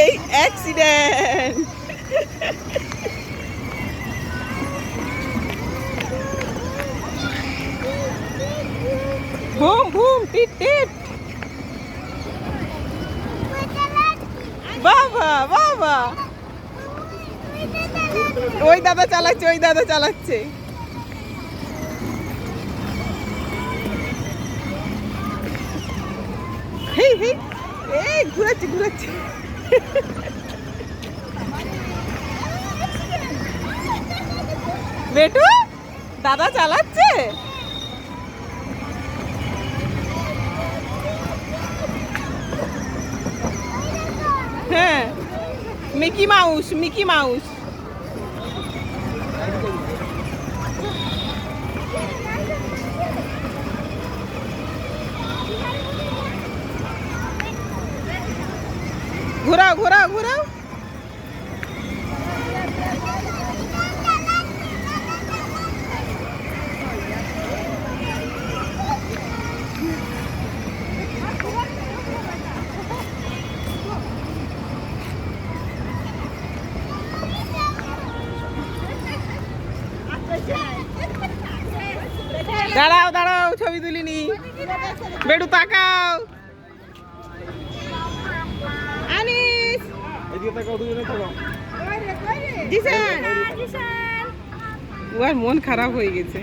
এই accident. Boom boom টিট টিট। বাবা বাবা, ওই দাদা চালাচ্ছে, ওই দাদা চালাচ্ছে। হেই হেই, এই ঘুরাচ্ছে ঘুরাচ্ছে। বেটু দাদা চালাচ্ছে। হ্যাঁ, মিকি মাউস, মিকি মাউস। ঘোরাও ঘোরাও ঘোরাও। দাঁড়াও দাঁড়াও, ছবি তুলিনি। বেটু তাকাও। আনিস, জিসান, ওর মন খারাপ হয়ে গেছে।